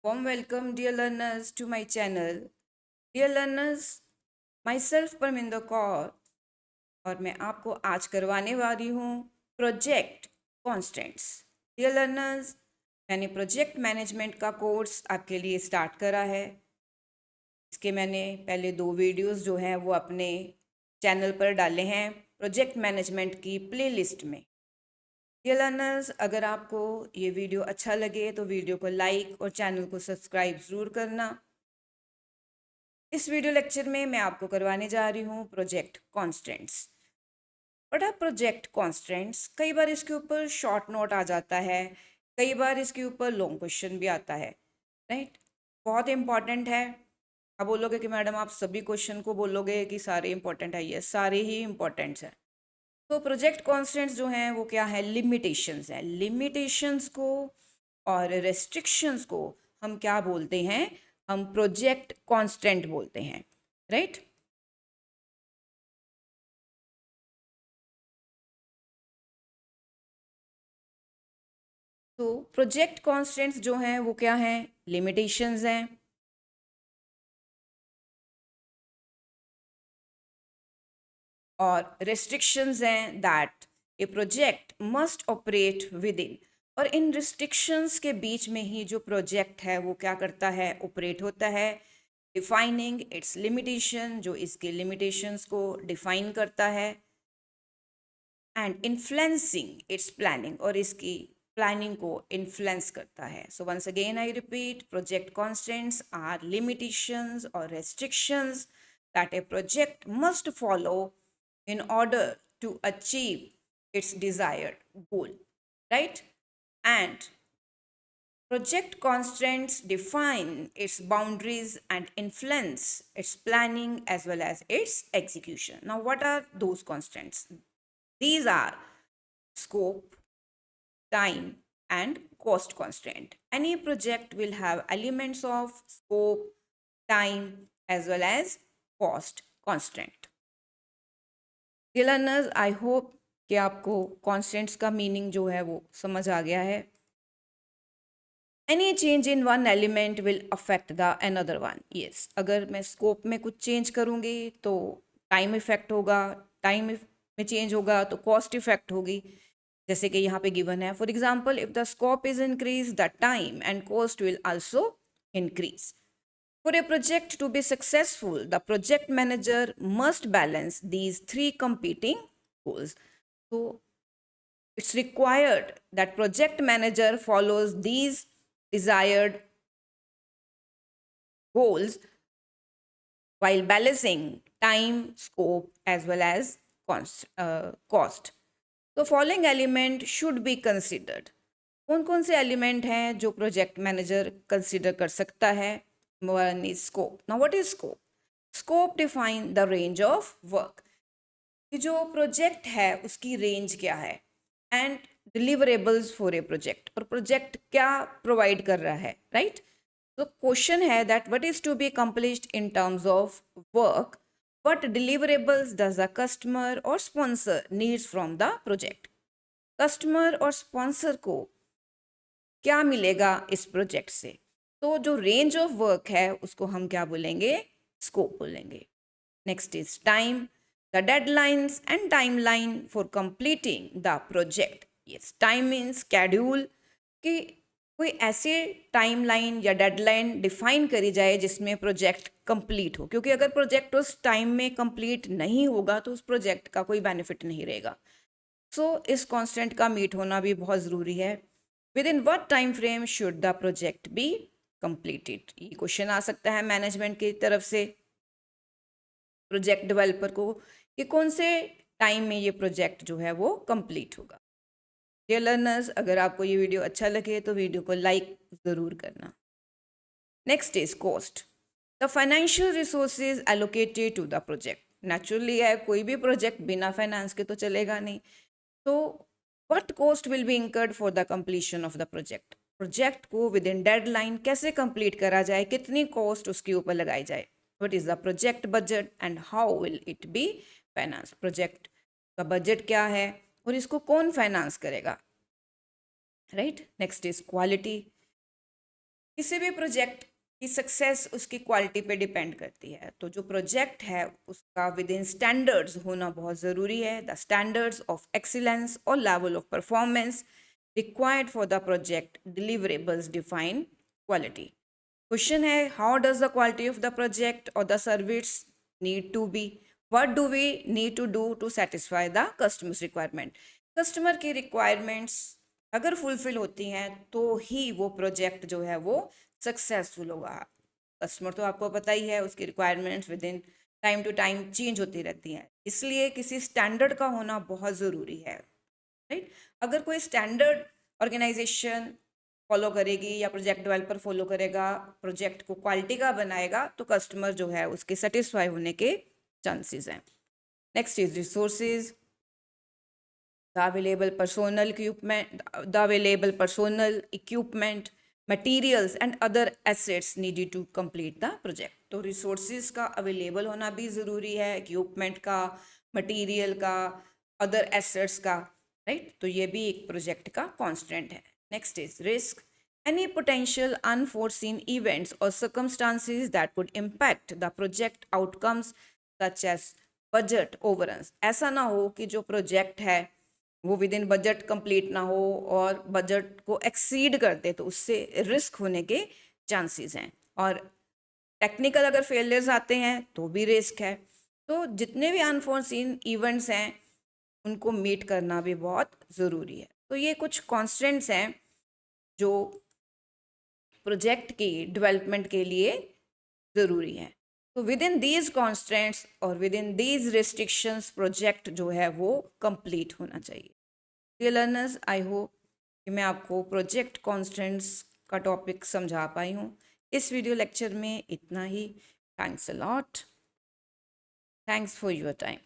Warm welcome, dear learners, to my channel. Dear learners, myself Parminder Kaur और मैं आपको आज करवाने वाली हूँ प्रोजेक्ट कॉन्स्टेंट्स। डियर लर्नर्स, मैंने प्रोजेक्ट मैनेजमेंट का कोर्स आपके लिए स्टार्ट करा है। इसके मैंने पहले 2 वीडियोस जो हैं वो अपने चैनल पर डाले हैं प्रोजेक्ट मैनेजमेंट की प्लेलिस्ट में। डियर लर्नर्स, अगर आपको ये वीडियो अच्छा लगे तो वीडियो को लाइक और चैनल को सब्सक्राइब ज़रूर करना। इस वीडियो लेक्चर में मैं आपको करवाने जा रही हूँ प्रोजेक्ट कॉन्स्टेंट्स। बट अब प्रोजेक्ट कॉन्स्टेंट्स कई बार इसके ऊपर शॉर्ट नोट आ जाता है, कई बार इसके ऊपर लॉन्ग क्वेश्चन भी आता है, राइट। बहुत इंपॉर्टेंट है। आप बोलोगे कि मैडम आप सभी क्वेश्चन को बोलोगे कि सारे इंपॉर्टेंट है? ये सारे ही इंपॉर्टेंट्स हैं। तो प्रोजेक्ट कॉन्स्टेंट्स जो हैं वो क्या है? लिमिटेशंस है। लिमिटेशंस को और रेस्ट्रिक्शंस को हम क्या बोलते हैं? हम प्रोजेक्ट कांस्टेंट बोलते हैं, राइट। तो प्रोजेक्ट कांस्टेंट्स जो हैं वो क्या हैं? लिमिटेशंस हैं। और रेस्ट्रिक्शंस हैं that A project must operate with in. और इन रिस्ट्रिक्शंस के बीच में ही जो प्रोजेक्ट है वो क्या करता है? ऑपरेट होता है। डिफाइनिंग इट्स लिमिटेशन, जो इसके लिमिटेशंस को डिफाइन करता है। एंड इन्फ्लुएंसिंग इट्स प्लानिंग, और इसकी प्लानिंग को इन्फ्लुएंस करता है। So once again I repeat, project constants are limitations और restrictions that a project must follow in order to achieve its desired goal, right? And project constraints define its boundaries and influence its planning as well as its execution. Now, what are those constraints? These are scope, time, and cost constraint. Any project will have elements of scope, time, as well as cost constraint. Dear learners, I hope कि आपको constraints का meaning जो है वो समझ आ गया है। Any change in one element will affect the another one. Yes, अगर मैं scope में कुछ change करूँगी तो time effect होगा, time में change होगा तो cost effect होगी। जैसे कि यहाँ पे given है, for example, if the scope is increased, the time and cost will also increase. For a project to be successful, the project manager must balance these 3 competing goals. So it's required that project manager follows these desired goals while balancing time, scope, as well as cost. तो following element should be considered. कौन कौन से element हैं जो project manager consider कर सकता है? One is scope. Now what is scope? Scope define the range of work, कि जो प्रोजेक्ट है उसकी रेंज क्या है, and deliverables for a project, और प्रोजेक्ट क्या प्रोवाइड कर रहा है, राइट। तो क्वेश्चन है that what is to be accomplished in terms of work, what deliverables does a customer or sponsor needs from the project? Customer और sponsor को क्या मिलेगा इस प्रोजेक्ट से? तो जो रेंज ऑफ वर्क है उसको हम क्या बोलेंगे? स्कोप बोलेंगे। Next is time, the deadlines and timeline for completing the project. Yes, time means schedule, कि कोई ऐसे टाइमलाइन या डेडलाइन डिफाइन करी जाए जिसमें प्रोजेक्ट कंप्लीट हो, क्योंकि अगर प्रोजेक्ट उस टाइम में कंप्लीट नहीं होगा तो उस प्रोजेक्ट का कोई बेनिफिट नहीं रहेगा। सो इस कांस्टेंट का मीट होना भी बहुत ज़रूरी है। With in what time frame should the project be completed? ये क्वेश्चन आ सकता है मैनेजमेंट की तरफ से प्रोजेक्ट डेवलपर को कि कौन से टाइम में ये प्रोजेक्ट जो है वो कंप्लीट होगा। डियर लर्नर्स, अगर आपको ये वीडियो अच्छा लगे तो वीडियो को लाइक ज़रूर करना। Next is cost, the financial resources allocated to the project. Naturally है, कोई भी प्रोजेक्ट बिना फाइनेंस के तो चलेगा नहीं। तो what cost will be incurred for the completion of the project? Project को विद इन डेडलाइन कैसे कंप्लीट करा जाए, कितनी कॉस्ट उसके ऊपर लगाई जाए? What is the project budget and how will it be finance? Project का बजट क्या है और इसको कौन फाइनेंस करेगा, राइट। नेक्स्ट इज क्वालिटी, किसी भी प्रोजेक्ट की सक्सेस उसकी क्वालिटी पे डिपेंड करती है। तो जो प्रोजेक्ट है उसका विद इन स्टैंडर्ड्स होना बहुत ज़रूरी है। द स्टैंडर्ड्स ऑफ एक्सीलेंस और level of performance required for the project deliverables define quality. Question है, how does the quality of the project और the service need to be? What do we need to do to satisfy the customers requirement? Customer की requirements अगर fulfil होती हैं तो ही वो project जो है वो सक्सेसफुल होगा। कस्टमर तो आपको पता ही है, उसकी requirements within time to time change होती रहती हैं, इसलिए किसी स्टैंडर्ड का होना बहुत ज़रूरी है, राइट? अगर कोई स्टैंडर्ड ऑर्गेनाइजेशन फॉलो करेगी या प्रोजेक्ट डेवलपर फॉलो करेगा, प्रोजेक्ट को क्वालिटी का बनाएगा, तो कस्टमर जो है उसके सेटिस्फाई होने के चांसेस हैं। Next is resources. the available personal equipment the available personal equipment, materials and other assets needed to complete the project। तो resources का available होना भी ज़रूरी है, equipment का, material का, other assets का, right? तो ये भी एक project का constant है। next is risk। any potential unforeseen events or circumstances that could impact the project outcomes such as budget overruns। ऐसा ना हो कि जो प्रोजेक्ट है वो विद इन बजट कंप्लीट ना हो और बजट को एक्सीड कर दे, तो उससे रिस्क होने के चांसेस हैं। और टेक्निकल अगर फेलियर्स आते हैं तो भी रिस्क है। तो जितने भी अनफोर्सीन इवेंट्स हैं उनको मीट करना भी बहुत ज़रूरी है। तो ये कुछ कॉन्स्टेंट्स हैं जो प्रोजेक्ट की डेवलपमेंट के लिए ज़रूरी हैं। तो विद इन दीज कॉन्स्टेंट्स और with in these restrictions project जो है वो कंप्लीट होना चाहिए। डियर लर्नर्स, आई होप कि मैं आपको प्रोजेक्ट कॉन्स्टेंट्स का टॉपिक समझा पाई हूँ। इस वीडियो लेक्चर में इतना ही। Thanks a lot. Thanks for your time.